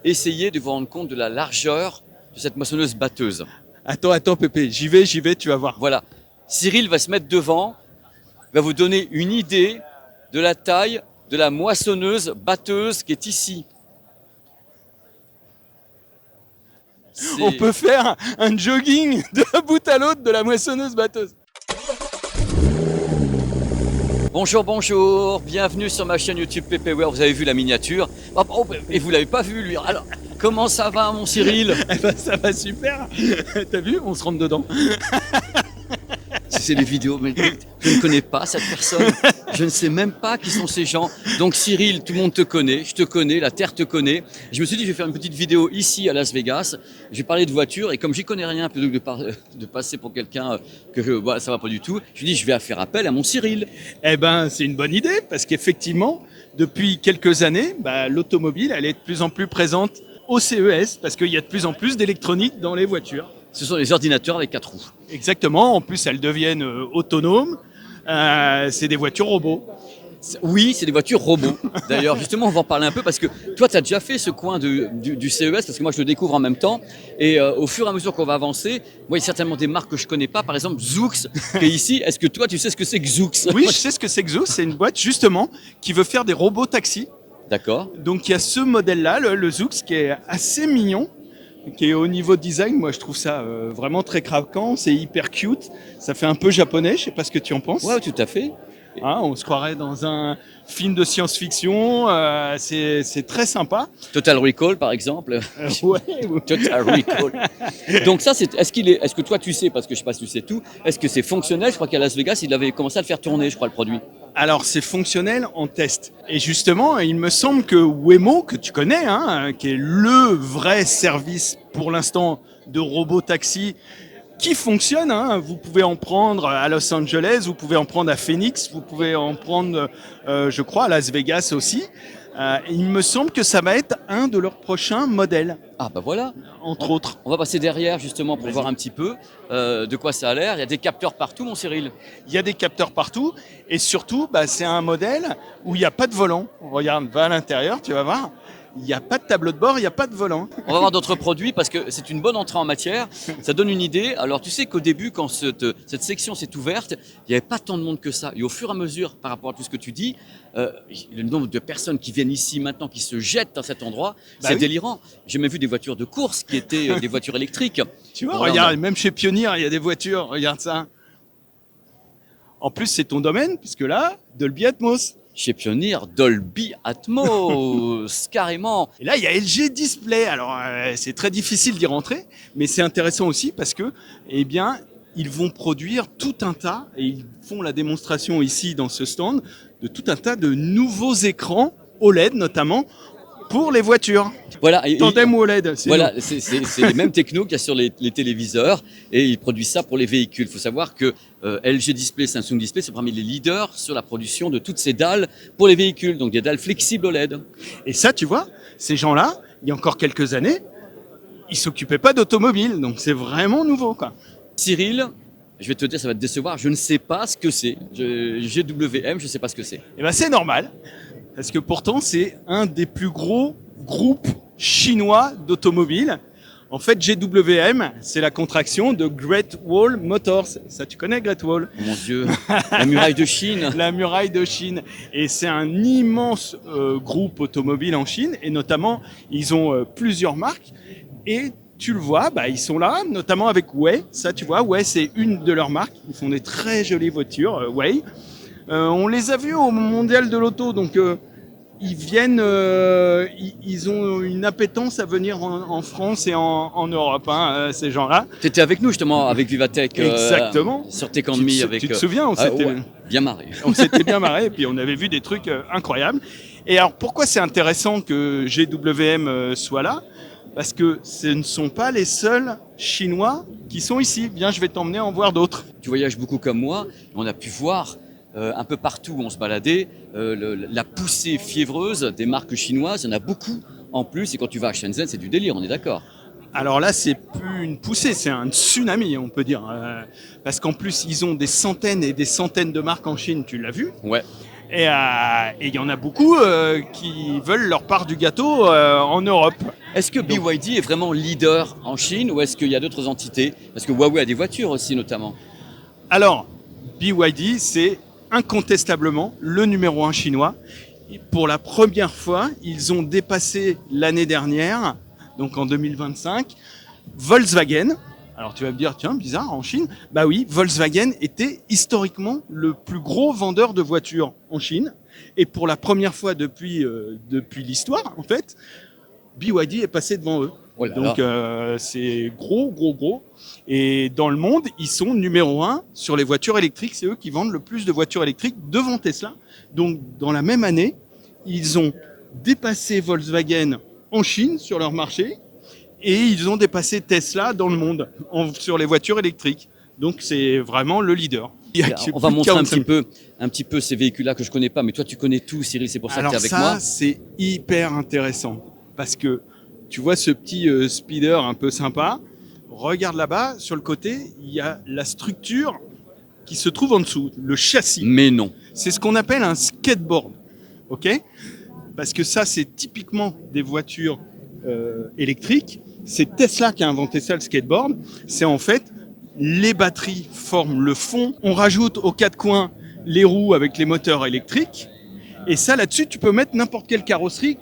essayez de vous rendre compte de la largeur de cette moissonneuse-batteuse. Attends, Pépé, j'y vais, tu vas voir. Voilà. Cyril va se mettre devant, va vous donner une idée de la taille de la moissonneuse-batteuse qui est ici. On peut faire un jogging d'un bout à l'autre de la moissonneuse-batteuse. Bonjour, bienvenue sur ma chaîne YouTube PPWare, vous avez vu la miniature. Et vous l'avez pas vu lui. Alors, comment ça va mon Cyril? Eh ben, ça va super. T'as vu, on se rentre dedans. C'est des vidéos, mais je ne connais pas cette personne. Je ne sais même pas qui sont ces gens. Donc Cyril, tout le monde te connaît, je te connais, la Terre te connaît. Je me suis dit, je vais faire une petite vidéo ici à Las Vegas. Je vais parler de voiture et comme j'y connais rien, plutôt que de passer pour quelqu'un ça va pas du tout, je me dis, je vais faire appel à mon Cyril. Eh ben, c'est une bonne idée parce qu'effectivement, depuis quelques années, l'automobile, elle est de plus en plus présente au CES parce qu'il y a de plus en plus d'électronique dans les voitures. Ce sont des ordinateurs avec 4 roues. Exactement. En plus, elles deviennent autonomes. C'est des voitures robots. Oui, c'est des voitures robots. D'ailleurs, justement, on va en parler un peu parce que toi, tu as déjà fait ce coin du CES parce que moi, je le découvre en même temps. Et au fur et à mesure qu'on va avancer, moi, il y a certainement des marques que je connais pas. Par exemple, Zoox, qui est ici. Est-ce que toi, tu sais ce que c'est que Zoox? Oui, je sais ce que c'est que Zoox. C'est une boîte, justement, qui veut faire des robots taxis. D'accord. Donc, il y a ce modèle-là, le Zoox, qui est assez mignon, qui est au niveau design. Moi, je trouve ça vraiment très craquant. C'est hyper cute. Ça fait un peu japonais. Je sais pas ce que tu en penses. Ouais, tout à fait. Hein, on se croirait dans un film de science-fiction. C'est très sympa. Total Recall, par exemple. Ouais. Total Recall. Donc ça, est-ce que toi tu sais, parce que je sais pas si tu sais tout, est-ce que c'est fonctionnel? Je crois qu'à Las Vegas, il avait commencé à le faire tourner, je crois, le produit. Alors, c'est fonctionnel en test. Et justement, il me semble que Waymo, que tu connais, hein, qui est le vrai service pour l'instant de robot taxi qui fonctionne, hein. Vous pouvez en prendre à Los Angeles, vous pouvez en prendre à Phoenix, vous pouvez en prendre, je crois, à Las Vegas aussi. Il me semble que ça va être un de leurs prochains modèles. Ah bah voilà. Entre autres. On va passer derrière justement pour voir un petit peu de quoi ça a l'air. Il y a des capteurs partout, mon Cyril. Il y a des capteurs partout et surtout, c'est un modèle où il n'y a pas de volant. Regarde, va à l'intérieur, tu vas voir. Il n'y a pas de tableau de bord, il n'y a pas de volant. On va voir d'autres produits parce que c'est une bonne entrée en matière. Ça donne une idée. Alors tu sais qu'au début, quand cette section s'est ouverte, il n'y avait pas tant de monde que ça. Et au fur et à mesure, par rapport à tout ce que tu dis, le nombre de personnes qui viennent ici maintenant, qui se jettent dans cet endroit, c'est délirant. J'ai même vu des voitures de course qui étaient des voitures électriques. Tu vois, regarde, même chez Pioneer, il y a des voitures. Regarde ça. En plus, c'est ton domaine, puisque là, Dolby Atmos. Chez Pioneer, Dolby Atmos, carrément. Et là, il y a LG Display. Alors, c'est très difficile d'y rentrer, mais c'est intéressant aussi parce que, eh bien, ils vont produire tout un tas, et ils font la démonstration ici dans ce stand, de tout un tas de nouveaux écrans OLED notamment pour les voitures. Voilà. Tandem OLED. Voilà, c'est les mêmes technos qu'il y a sur les téléviseurs et ils produisent ça pour les véhicules. Il faut savoir que LG Display, Samsung Display, c'est parmi les leaders sur la production de toutes ces dalles pour les véhicules, donc des dalles flexibles OLED. Et ça, tu vois, ces gens-là, il y a encore quelques années, ils s'occupaient pas d'automobile, donc c'est vraiment nouveau, quoi. Cyril, je vais te dire, ça va te décevoir, je ne sais pas ce que c'est. GWM, je ne sais pas ce que c'est. Eh ben, c'est normal, parce que pourtant, c'est un des plus gros groupes chinois d'automobile. En fait, GWM, c'est la contraction de Great Wall Motors. Ça, tu connais Great Wall? Mon Dieu, la muraille de Chine. La muraille de Chine. Et c'est un immense groupe automobile en Chine. Et notamment, ils ont plusieurs marques. Et tu le vois, ils sont là, notamment avec Wei. Ça, tu vois, Wei, c'est une de leurs marques. Ils font des très jolies voitures, Wei. On les a vus au Mondial de l'Auto, donc ils viennent, ils ont une appétence à venir en France et en Europe, hein, ces gens-là. Tu étais avec nous justement, avec Vivatech. Exactement. Sur Tecanmi. Tu te souviens, on s'était bien marré. On s'était bien marré et puis on avait vu des trucs incroyables. Et alors pourquoi c'est intéressant que GWM soit là? Parce que ce ne sont pas les seuls Chinois qui sont ici. Viens, je vais t'emmener en voir d'autres. Tu voyages beaucoup comme moi, on a pu voir un peu partout où on se baladait, la poussée fiévreuse des marques chinoises, il y en a beaucoup en plus, et quand tu vas à Shenzhen, c'est du délire, on est d'accord? Alors là, c'est plus une poussée, c'est un tsunami, on peut dire. Parce qu'en plus, ils ont des centaines et des centaines de marques en Chine, tu l'as vu? Ouais. Et il y en a beaucoup qui veulent leur part du gâteau en Europe. Est-ce que BYD est vraiment leader en Chine ou est-ce qu'il y a d'autres entités? Parce que Huawei a des voitures aussi notamment. Alors, BYD, c'est incontestablement le numéro 1 chinois. Et pour la première fois, ils ont dépassé l'année dernière, donc en 2025, Volkswagen. Alors tu vas me dire, tiens, bizarre, en Chine. Bah oui, Volkswagen était historiquement le plus gros vendeur de voitures en Chine. Et pour la première fois depuis l'histoire, en fait, BYD est passé devant eux. Oh là Donc là. c'est gros, gros, gros. Et dans le monde, ils sont numéro 1 sur les voitures électriques. C'est eux qui vendent le plus de voitures électriques devant Tesla. Donc dans la même année, ils ont dépassé Volkswagen en Chine sur leur marché et ils ont dépassé Tesla dans le monde sur les voitures électriques. Donc c'est vraiment le leader. On va montrer un petit peu ces véhicules-là que je connais pas, mais toi tu connais tout, Cyril, c'est pour ça que tu es avec moi. Alors ça, c'est hyper intéressant parce que tu vois ce petit speeder un peu sympa. Regarde là-bas, sur le côté, il y a la structure qui se trouve en dessous, le châssis. Mais non. C'est ce qu'on appelle un skateboard, ok? Parce que ça, c'est typiquement des voitures électriques. C'est Tesla qui a inventé ça, le skateboard. C'est en fait, les batteries forment le fond. On rajoute aux quatre coins les roues avec les moteurs électriques. Et ça, là-dessus, tu peux mettre n'importe quelle carrosserie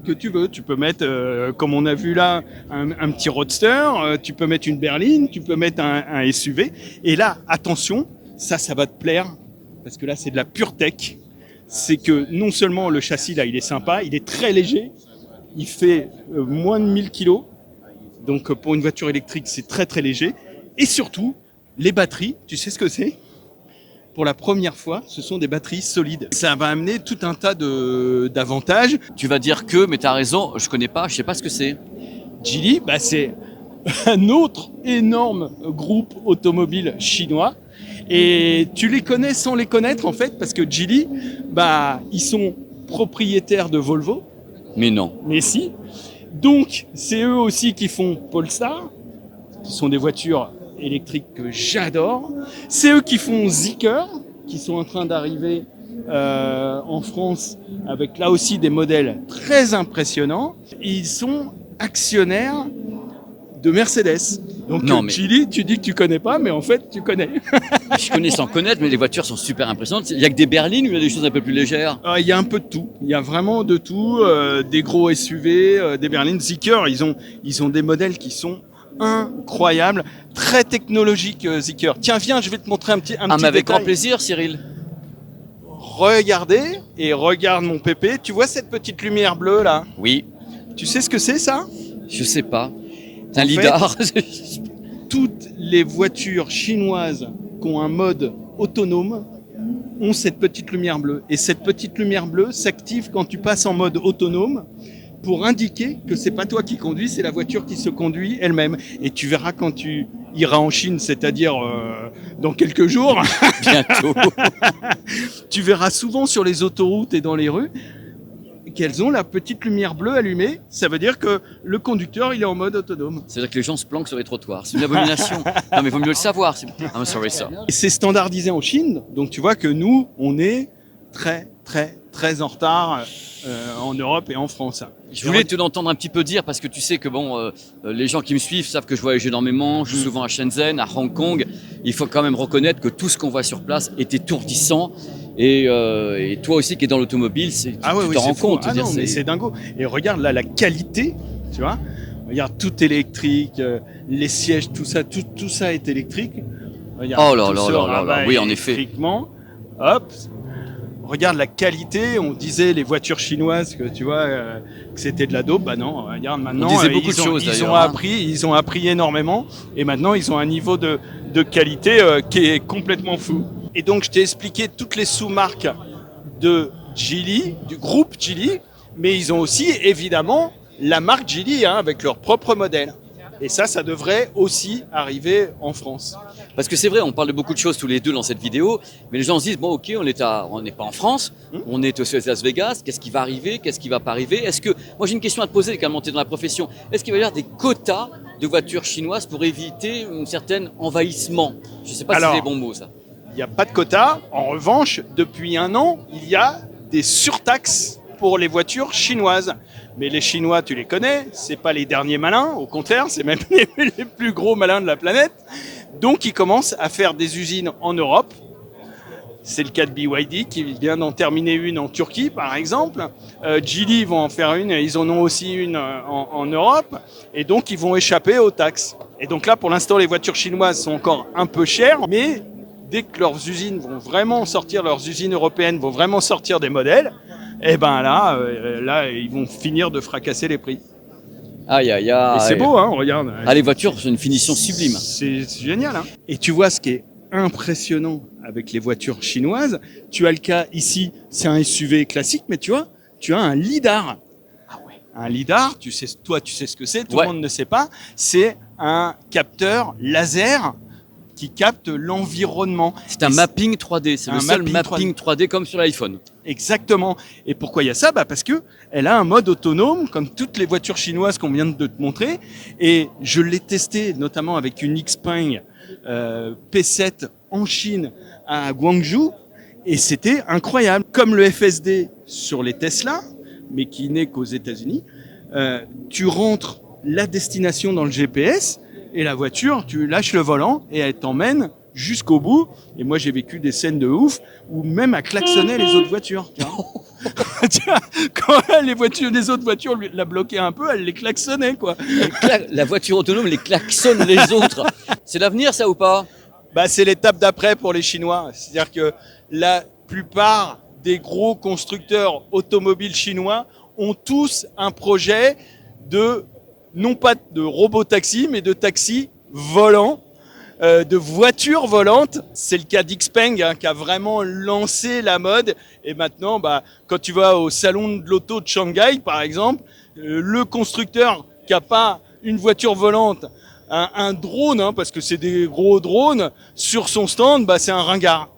que tu veux. Tu peux mettre, comme on a vu là, un petit roadster, tu peux mettre une berline, tu peux mettre un SUV. Et là, attention, ça va te plaire, parce que là, c'est de la pure tech. C'est que non seulement le châssis, là, il est sympa, il est très léger, il fait moins de 1000 kilos. Donc, pour une voiture électrique, c'est très, très léger. Et surtout, les batteries, tu sais ce que c'est ? Pour la première fois, ce sont des batteries solides. Ça va amener tout un tas d'avantages. Tu vas dire que, mais tu as raison, je connais pas, je sais pas ce que c'est. Geely, bah c'est un autre énorme groupe automobile chinois. Et tu les connais sans les connaître, en fait, parce que Geely, bah, ils sont propriétaires de Volvo. Mais non. Mais si. Donc, c'est eux aussi qui font Polestar, qui sont des voitures électriques que j'adore. C'est eux qui font Zeekr, qui sont en train d'arriver en France avec là aussi des modèles très impressionnants. Ils sont actionnaires de Mercedes. Donc Non, mais... Geely, tu dis que tu connais pas, mais en fait tu connais. Je connais sans connaître, mais les voitures sont super impressionnantes. Il y a que des berlines ou il y a des choses un peu plus légères? Il y a un peu de tout. Il y a vraiment de tout. Des gros SUV, des berlines. Zeekr, ils ont des modèles qui sont incroyables, très technologiques. Zeekr. Tiens, viens, je vais te montrer un petit mais avec détail. grand plaisir, Cyril. Regardez et regarde mon pépé. Tu vois cette petite lumière bleue là? Oui. Tu sais ce que c'est ça? Je sais pas. C'est un En lidar. Toutes les voitures chinoises qui ont un mode autonome ont cette petite lumière bleue. Et cette petite lumière bleue s'active quand tu passes en mode autonome pour indiquer que c'est pas toi qui conduis, c'est la voiture qui se conduit elle-même. Et tu verras quand tu iras en Chine, c'est-à-dire dans quelques jours, Bientôt. tu verras souvent sur les autoroutes et dans les rues qu'elles ont la petite lumière bleue allumée. Ça veut dire que le conducteur, il est en mode autonome. C'est-à-dire que les gens se planquent sur les trottoirs. C'est une abomination. Non, mais il vaut mieux le savoir. I'm sorry, sir. Et c'est standardisé en Chine, donc tu vois que nous, on est très, très, très en retard en Europe et en France. Je voulais te l'entendre un petit peu dire parce que tu sais que bon, les gens qui me suivent savent que je voyage énormément. Je suis souvent à Shenzhen, à Hong Kong. Il faut quand même reconnaître que tout ce qu'on voit sur place est étourdissant. Et toi aussi qui es dans l'automobile, tu t'en rends compte. Ah non, mais c'est dingo. Et regarde là la qualité, tu vois. Regarde, tout électrique, les sièges, tout ça est électrique. Regarde, oh là là là, oui en effet. Électriquement, hop. Regarde la qualité. On disait les voitures chinoises que tu vois que c'était de la dope. Bah non, regarde maintenant. On disait beaucoup de choses d'ailleurs. Ils ont appris énormément. Et maintenant ils ont un niveau de qualité qui est complètement fou. Et donc, je t'ai expliqué toutes les sous-marques de Geely, du groupe Geely, mais ils ont aussi, évidemment, la marque Geely, avec leur propre modèle. Et ça devrait aussi arriver en France. Parce que c'est vrai, on parle de beaucoup de choses tous les deux dans cette vidéo, mais les gens se disent, bon ok, on n'est pas en France, on est aux Las Vegas, qu'est-ce qui va arriver, qu'est-ce qui va pas arriver? Est-ce que, moi j'ai une question à te poser, quand tu es dans la profession, est-ce qu'il va y avoir des quotas de voitures chinoises pour éviter un certain envahissement? Je ne sais pas si c'est les bons mots ça. il n'y a pas de quota. En revanche, depuis un an, il y a des surtaxes pour les voitures chinoises. Mais les Chinois, tu les connais, c'est pas les derniers malins, au contraire, c'est même les plus gros malins de la planète. Donc, ils commencent à faire des usines en Europe. C'est le cas de BYD qui vient d'en terminer une en Turquie, par exemple. Geely vont en faire une, ils en ont aussi une en Europe. Et donc, ils vont échapper aux taxes. Et donc là, pour l'instant, les voitures chinoises sont encore un peu chères, mais dès que leurs usines vont vraiment sortir, leurs usines européennes vont vraiment sortir des modèles, et ben là, ils vont finir de fracasser les prix. Aïe, aïe, aïe. Et c'est beau, hein, regarde. Ah, les voitures, c'est une finition sublime. C'est génial, hein. Et tu vois ce qui est impressionnant avec les voitures chinoises, tu as le cas ici, c'est un SUV classique, mais tu vois, tu as un lidar. Ah ouais. Un lidar, toi tu sais ce que c'est, tout Ouais. le monde ne sait pas, c'est un capteur laser qui capte l'environnement. C'est un mapping 3D, c'est Un le seul mapping mapping 3D comme sur l'iPhone. Exactement. Et pourquoi il y a ça? Parce que elle a un mode autonome, comme toutes les voitures chinoises qu'on vient de te montrer. Et je l'ai testé, notamment avec une Xpeng P7 en Chine, à Guangzhou. Et c'était incroyable. Comme le FSD sur les Tesla, mais qui n'est qu'aux États-Unis, tu rentres la destination dans le GPS et la voiture, tu lâches le volant et elle t'emmène jusqu'au bout. Et moi, j'ai vécu des scènes de ouf où même elle klaxonnait les autres voitures. Tu vois. Tu vois, quand les autres voitures la bloquaient un peu, elle les klaxonnait, quoi. La voiture autonome les klaxonne les autres. C'est l'avenir, ça ou pas? Bah, c'est l'étape d'après pour les Chinois. C'est-à-dire que la plupart des gros constructeurs automobiles chinois ont tous un projet de, non pas de robot-taxi, mais de taxi volant, de voitures volantes. C'est le cas d'Xpeng, hein, qui a vraiment lancé la mode. Et maintenant, bah, quand tu vas au salon de l'auto de Shanghai, par exemple, le constructeur qui n'a pas une voiture volante, un drone, hein, parce que c'est des gros drones, sur son stand, bah, c'est un ringard.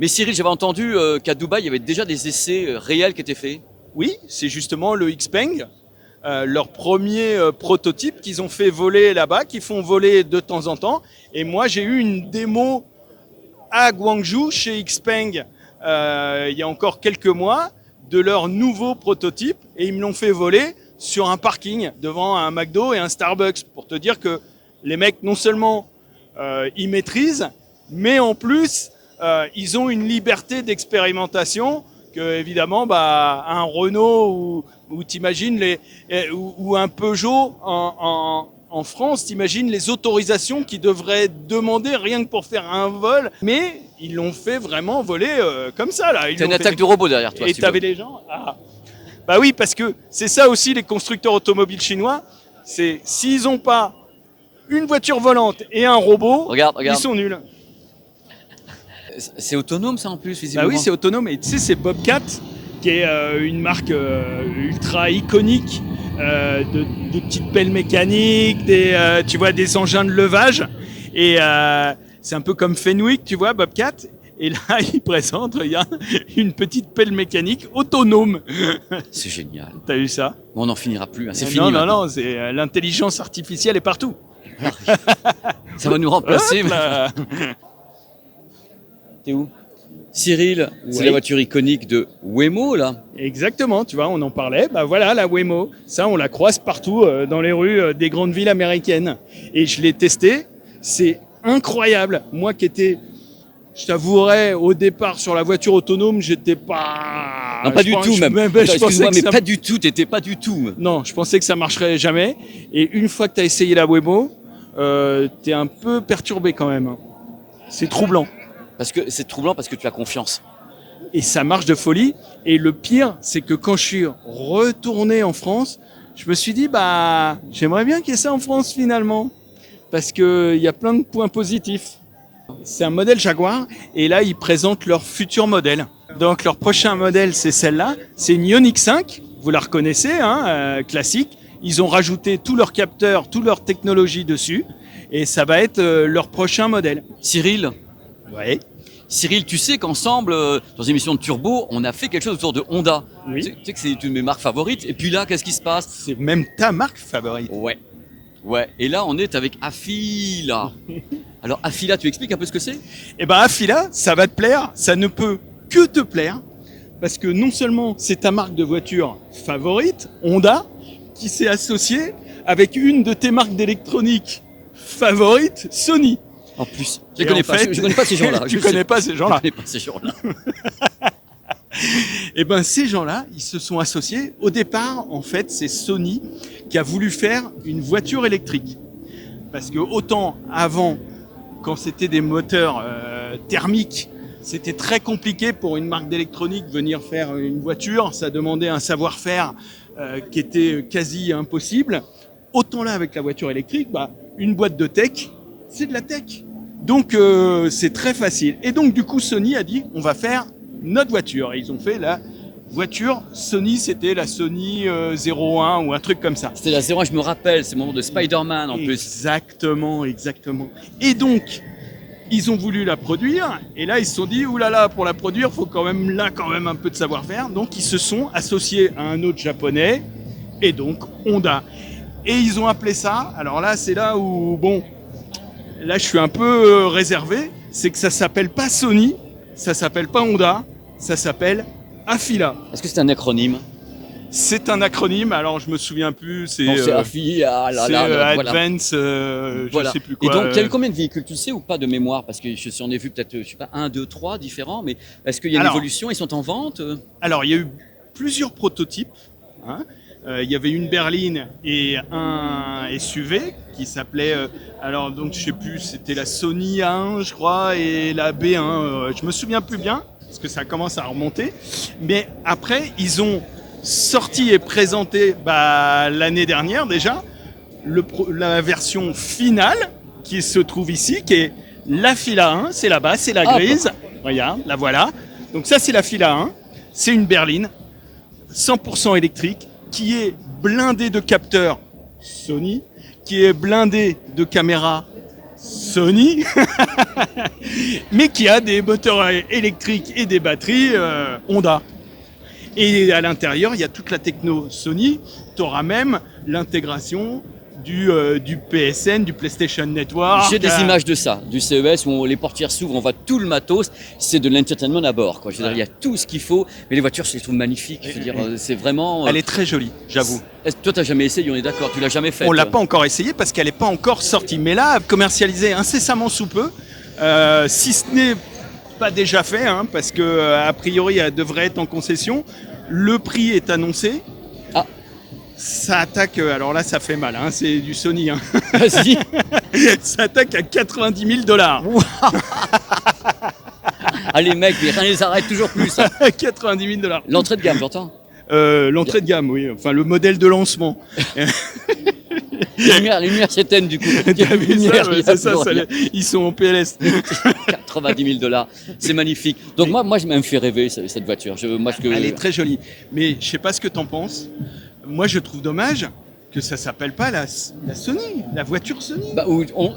Mais Cyril, j'avais entendu qu'à Dubaï, il y avait déjà des essais réels qui étaient faits. Oui, c'est justement le Xpeng, leur premier prototype qu'ils ont fait voler là-bas, qu'ils font voler de temps en temps. Et moi, j'ai eu une démo à Guangzhou, chez Xpeng, il y a encore quelques mois, de leur nouveau prototype. Et ils me l'ont fait voler sur un parking devant un McDo et un Starbucks, pour te dire que les mecs, non seulement ils maîtrisent, mais en plus, ils ont une liberté d'expérimentation que, évidemment, bah, un Renault ou t'imagines ou un Peugeot en France, t'imagines les autorisations qu'ils devraient demander rien que pour faire un vol, mais ils l'ont fait vraiment voler comme ça, là. T'as une attaque de robot derrière toi. Et si t'avais des gens. Ah. Bah oui, parce que c'est ça aussi, les constructeurs automobiles chinois. C'est s'ils n'ont pas une voiture volante et un robot, Regarde. ils sont nuls. C'est autonome ça en plus, Bah visiblement. oui, c'est autonome. Et tu sais, c'est Bobcat, qui est une marque ultra iconique de petites pelles mécaniques, tu vois, des engins de levage. Et c'est un peu comme Fenwick, tu vois, Bobcat. Et là, il présente, regarde, une petite pelle mécanique autonome. C'est génial. T'as vu ça? On n'en finira plus, hein. C'est fini. Non, maintenant. non, c'est l'intelligence artificielle est partout. Ça va nous remplacer. Hop là. T'es où? Cyril, c'est Oui. la voiture iconique de Waymo, là. Exactement, tu vois, on en parlait. Bah voilà, la Waymo. Ça, on la croise partout dans les rues des grandes villes américaines. Et je l'ai testé. C'est incroyable. Moi qui étais, je t'avouerai, au départ sur la voiture autonome, j'étais pas. Non, pas du tout, même. Attends, Je pensais excuse-moi, que mais ça... pas du tout, t'étais pas du tout. Non, je pensais que ça marcherait jamais. Et une fois que tu as essayé la Waymo, t'es un peu perturbé quand même. C'est troublant. Parce que c'est troublant parce que tu as confiance. Et ça marche de folie. Et le pire, c'est que quand je suis retourné en France, je me suis dit, bah, j'aimerais bien qu'il y ait ça en France finalement. Parce qu'il y a plein de points positifs. C'est un modèle Jaguar. Et là, ils présentent leur futur modèle. Donc, leur prochain modèle, c'est celle-là. C'est une Ioniq 5. Vous la reconnaissez, hein, classique. Ils ont rajouté tous leurs capteurs, toute leur technologie dessus. Et ça va être leur prochain modèle. Cyril, Ouais. Cyril, tu sais qu'ensemble, dans une émission de Turbo, on a fait quelque chose autour de Honda. Oui. Tu sais que c'est une de mes marques favorites. Et puis là, qu'est-ce qui se passe? C'est même ta marque favorite. Ouais. Ouais. Et là, on est avec Afi, là. Alors, Afila, tu expliques un peu ce que c'est? Eh ben, Afila, ça va te plaire, ça ne peut que te plaire, parce que non seulement c'est ta marque de voiture favorite, Honda, qui s'est associée avec une de tes marques d'électronique favorites, Sony. En plus, Et en fait, je connais pas ces gens-là. Tu connais pas ces gens-là. Je connais pas ces gens-là. Eh ben, ces gens-là, ils se sont associés. Au départ, en fait, c'est Sony qui a voulu faire une voiture électrique. Parce que autant avant, quand c'était des moteurs thermiques, c'était très compliqué pour une marque d'électronique venir faire une voiture. Ça demandait un savoir-faire qui était quasi impossible. Autant là, avec la voiture électrique, bah, une boîte de tech, c'est de la tech. Donc, c'est très facile. Et donc, du coup, Sony a dit, on va faire notre voiture. Et ils ont fait la voiture Sony, c'était la Sony 01 ou un truc comme ça. C'était la 01, je me rappelle, c'est le moment de Spider-Man en plus. Exactement, exactement. Et donc, ils ont voulu la produire, et là, ils se sont dit, oulala, pour la produire, faut quand même un peu de savoir-faire. Donc, ils se sont associés à un autre japonais, et donc Honda. Et ils ont appelé ça, alors là, c'est là où, bon, là, je suis un peu réservé, c'est que ça s'appelle pas Sony, ça s'appelle pas Honda, ça s'appelle Afila. Est-ce que c'est un acronyme? C'est un acronyme, alors je me souviens plus, c'est Non, c'est Afila, voilà. Advance, je Voilà. sais plus Et quoi. donc, il y a combien de véhicules, tu le sais ou pas de mémoire? Parce que j'en ai vu peut-être, je sais pas, 1, 2, 3 différents, mais est-ce qu'il y a une Alors, évolution? Ils sont en vente? Alors, il y a eu plusieurs prototypes. Hein. Il y avait une berline et un SUV qui s'appelait, alors donc je sais plus, c'était la Sony A1 je crois et la B1, je me souviens plus bien parce que ça commence à remonter. Mais après, ils ont sorti et présenté l'année dernière déjà la version finale qui se trouve ici, qui est la Fila 1, c'est là-bas, c'est la grise. Regarde, la voilà. Donc ça c'est la Fila 1, c'est une berline 100% électrique qui est blindée de capteurs Sony, qui est blindée de caméras Sony, mais qui a des moteurs électriques et des batteries Honda. Et à l'intérieur, il y a toute la techno Sony. Tu auras même l'intégration du PSN, du PlayStation Network. J'ai des images de ça, du CES où les portières s'ouvrent, on voit tout le matos, c'est de l'entertainment à bord, quoi. Je veux dire, il y a tout ce qu'il faut, mais les voitures, je les trouve magnifiques. Je veux dire, c'est vraiment. Elle est très jolie, j'avoue. Toi, t'as jamais essayé, on est d'accord, tu l'as jamais fait. On l'a pas encore essayé parce qu'elle n'est pas encore sortie, mais là, commercialisée incessamment sous peu, si ce n'est pas déjà fait, hein, parce que a priori, elle devrait être en concession. Le prix est annoncé. Ah. Ça attaque, alors là ça fait mal, hein, c'est du Sony. Hein. Vas-y. Ça attaque à $90 000. Ah les mecs, mais rien les arrête toujours plus. Hein. $90 000. L'entrée de gamme, j'entends. L'entrée de gamme, oui, enfin le modèle de lancement. Les lumières s'éteignent du coup. Ils sont en PLS. $90 000, c'est magnifique. Donc moi, je me fait rêver cette voiture. Elle est très jolie, mais je sais pas ce que t'en penses. Moi, je trouve dommage que ça s'appelle pas la Sony, la voiture Sony.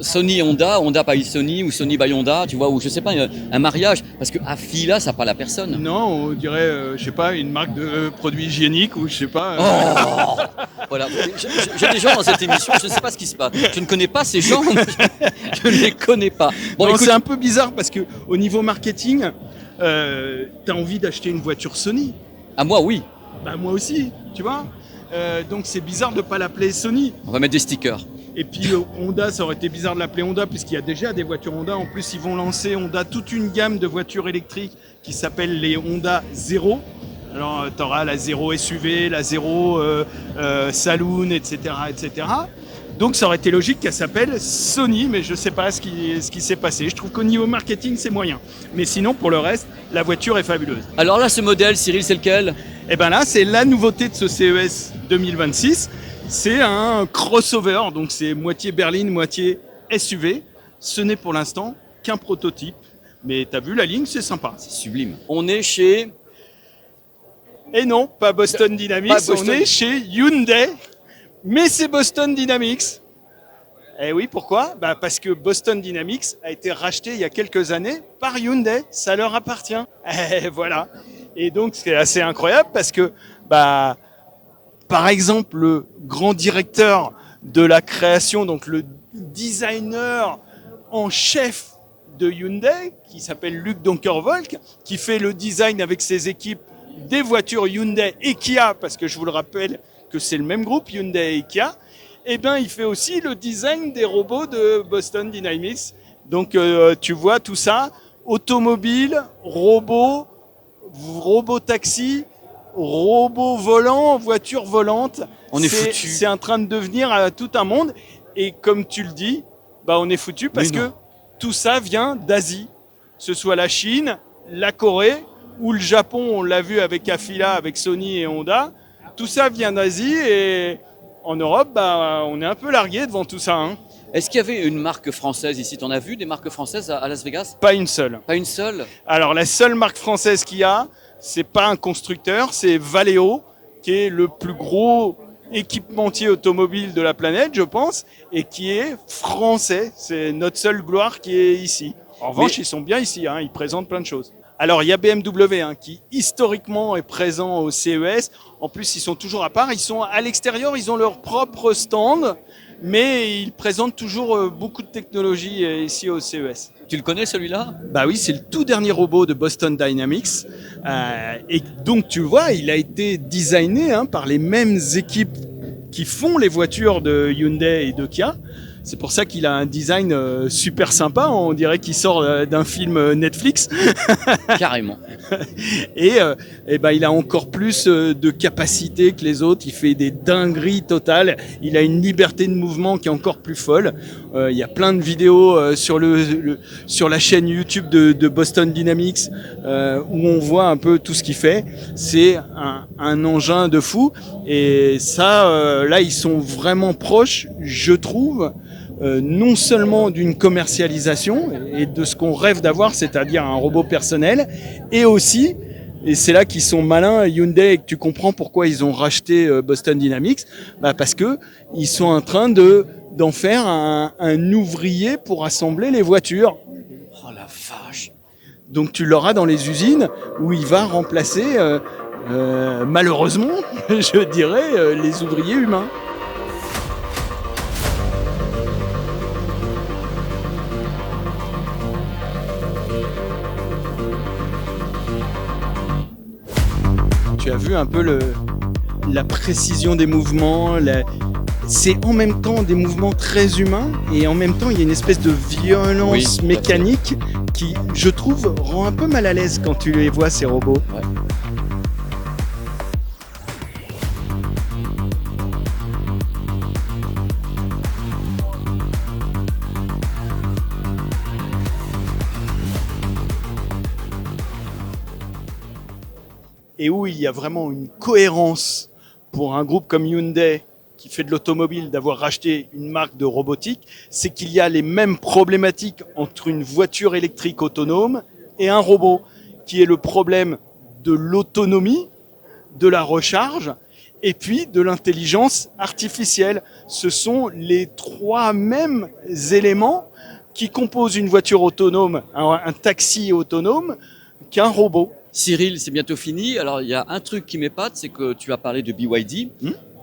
Sony Honda, Honda by Sony ou Sony by Honda, tu vois, ou je sais pas, un mariage, parce que Afila, ça parle à personne. Non, on dirait, je sais pas, une marque de produits hygiéniques ou je sais pas. Oh voilà, j'ai des gens dans cette émission, je ne sais pas ce qui se passe. Je ne connais pas ces gens, je ne les connais pas. Bon, écoute, c'est un peu bizarre parce que au niveau marketing, t'as envie d'acheter une voiture Sony. Ah moi, oui. Bah moi aussi, tu vois. Donc c'est bizarre de ne pas l'appeler Sony. On va mettre des stickers. Et puis Honda, ça aurait été bizarre de l'appeler Honda puisqu'il y a déjà des voitures Honda. En plus, ils vont lancer Honda toute une gamme de voitures électriques qui s'appelle les Honda Zero. Alors tu auras la Zero SUV, la Zero Saloon, etc., etc. Donc ça aurait été logique qu'elle s'appelle Sony, mais je ne sais pas ce qui s'est passé. Je trouve qu'au niveau marketing, c'est moyen. Mais sinon, pour le reste, la voiture est fabuleuse. Alors là, ce modèle, Cyril, c'est lequel ? Eh bien là, c'est la nouveauté de ce CES 2026. C'est un crossover, donc c'est moitié berline, moitié SUV. Ce n'est pour l'instant qu'un prototype. Mais tu as vu la ligne, c'est sympa. C'est sublime. On est chez... Et non, pas Boston Dynamics, on est chez Hyundai. Mais c'est Boston Dynamics. Eh oui, pourquoi ? Parce que Boston Dynamics a été racheté il y a quelques années par Hyundai. Ça leur appartient. Et voilà. Et donc, c'est assez incroyable parce que, par exemple, le grand directeur de la création, donc le designer en chef de Hyundai, qui s'appelle Luc Donkervolk, qui fait le design avec ses équipes des voitures Hyundai et Kia, parce que je vous le rappelle que c'est le même groupe, Hyundai et Kia, eh bien, il fait aussi le design des robots de Boston Dynamics. Donc, tu vois tout ça, automobile, robot, robot taxi, robot volant, voiture volante. On est foutu. C'est en train de devenir tout un monde. Et comme tu le dis, bah, on est foutu parce que tout ça vient d'Asie. Que ce soit la Chine, la Corée ou le Japon, on l'a vu avec Afila, avec Sony et Honda. Tout ça vient d'Asie et en Europe, bah, on est un peu largué devant tout ça. Hein. Est-ce qu'il y avait une marque française ici? Tu en as vu des marques françaises à Las Vegas? Pas une seule. Pas une seule? Alors la seule marque française qu'il y a, c'est pas un constructeur, c'est Valeo, qui est le plus gros équipementier automobile de la planète, je pense, et qui est français. C'est notre seule gloire qui est ici. En revanche, ils sont bien ici, hein, ils présentent plein de choses. Alors, il y a BMW hein, qui historiquement est présent au CES. En plus, ils sont toujours à part. Ils sont à l'extérieur, ils ont leur propre stand, mais ils présentent toujours beaucoup de technologies ici au CES. Tu le connais celui-là? Bah oui, c'est le tout dernier robot de Boston Dynamics. Et donc, tu vois, il a été designé hein, par les mêmes équipes qui font les voitures de Hyundai et de Kia. C'est pour ça qu'il a un design super sympa. On dirait qu'il sort d'un film Netflix. Carrément. Et ben, il a encore plus de capacité que les autres. Il fait des dingueries totales. Il a une liberté de mouvement qui est encore plus folle. Il y a plein de vidéos sur sur la chaîne YouTube de Boston Dynamics où on voit un peu tout ce qu'il fait. C'est un engin de fou. Et ça, là, ils sont vraiment proches, je trouve. Non seulement d'une commercialisation et de ce qu'on rêve d'avoir, c'est-à-dire un robot personnel, et aussi, et c'est là qu'ils sont malins, Hyundai, et que tu comprends pourquoi ils ont racheté Boston Dynamics, bah parce que ils sont en train d'en faire un ouvrier pour assembler les voitures. Oh la vache! Donc tu l'auras dans les usines où il va remplacer, malheureusement, je dirais, les ouvriers humains. Tu as vu un peu la précision des mouvements, c'est en même temps des mouvements très humains et en même temps il y a une espèce de violence mécanique qui, je trouve, rend un peu mal à l'aise quand tu les vois ces robots. Ouais. Et où il y a vraiment une cohérence pour un groupe comme Hyundai qui fait de l'automobile d'avoir racheté une marque de robotique, c'est qu'il y a les mêmes problématiques entre une voiture électrique autonome et un robot, qui est le problème de l'autonomie, de la recharge et puis de l'intelligence artificielle. Ce sont les trois mêmes éléments qui composent une voiture autonome, un taxi autonome, qu'un robot. Cyril, c'est bientôt fini. Alors, il y a un truc qui m'épate, c'est que tu as parlé de BYD.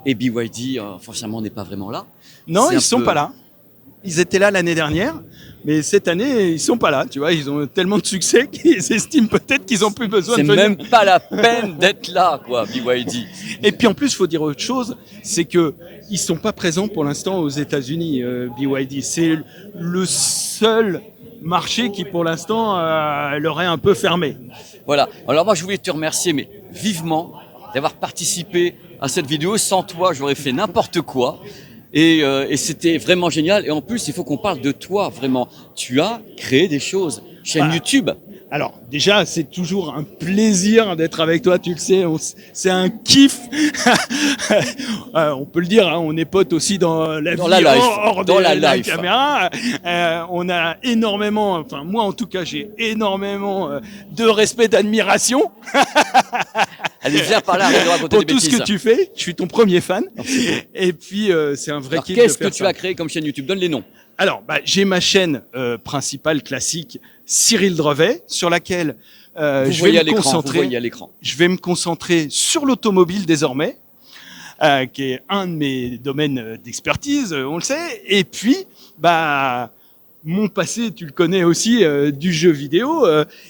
Et BYD, forcément, n'est pas vraiment là. Non, ils sont pas là. Ils étaient là l'année dernière, mais cette année, ils sont pas là. Tu vois, ils ont tellement de succès qu'ils estiment peut-être qu'ils ont plus besoin de venir. C'est même pas la peine d'être là, quoi, BYD. Et puis en plus, il faut dire autre chose, c'est que ils sont pas présents pour l'instant aux États-Unis. BYD, c'est le seul marché qui, pour l'instant, leur est un peu fermé. Voilà. Alors moi, je voulais te remercier, mais vivement, d'avoir participé à cette vidéo. Sans toi, j'aurais fait n'importe quoi. Et c'était vraiment génial. Et en plus, il faut qu'on parle de toi, vraiment. Tu as créé des choses. Chaîne YouTube. Alors, déjà, c'est toujours un plaisir d'être avec toi, tu le sais, c'est un kiff. On peut le dire, hein, on est potes aussi dans la vie, hors de la caméra. On a énormément, enfin moi en tout cas, j'ai énormément de respect, d'admiration. Allez, viens par là, arrête de raconter pour des tout bêtises. ce que tu fais, je suis ton premier fan. Et puis, c'est un vrai Alors, kiff. qu'est-ce que tu as créé comme chaîne YouTube? Donne les noms. Alors, j'ai ma chaîne principale classique, Cyril Drevet, sur laquelle je vais me concentrer. Vous voyez à l'écran. Je vais me concentrer sur l'automobile désormais, qui est un de mes domaines d'expertise, on le sait. Et puis, mon passé, tu le connais aussi, du jeu vidéo,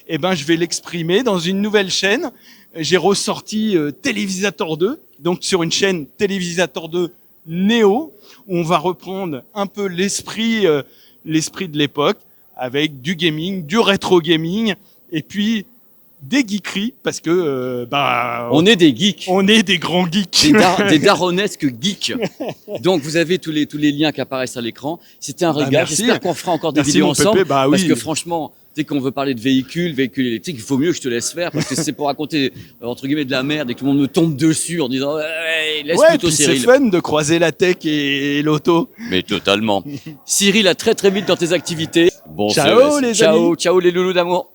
eh ben je vais l'exprimer dans une nouvelle chaîne. J'ai ressorti Télévisateur 2, donc sur une chaîne Télévisateur 2 Néo, où on va reprendre un peu l'esprit de l'époque, avec du gaming, du rétro gaming, et puis des geekeries, parce que On est des geeks. on est des grands geeks. Des daronesques geeks. Donc vous avez tous les liens qui apparaissent à l'écran. C'était un régal. Merci. J'espère qu'on fera encore des Merci, vidéos mon ensemble. Pépé. Bah Parce oui. que franchement, dès qu'on veut parler de véhicules électriques, il faut mieux que je te laisse faire parce que c'est pour raconter entre guillemets de la merde et que tout le monde me tombe dessus en disant laisse Ouais, plutôt puis c'est Cyril. fun de croiser la tech et l'auto. Mais totalement. Cyril, à très très vite dans tes activités. Bon, Ciao, les ciao, amis. ciao les loulous d'amour.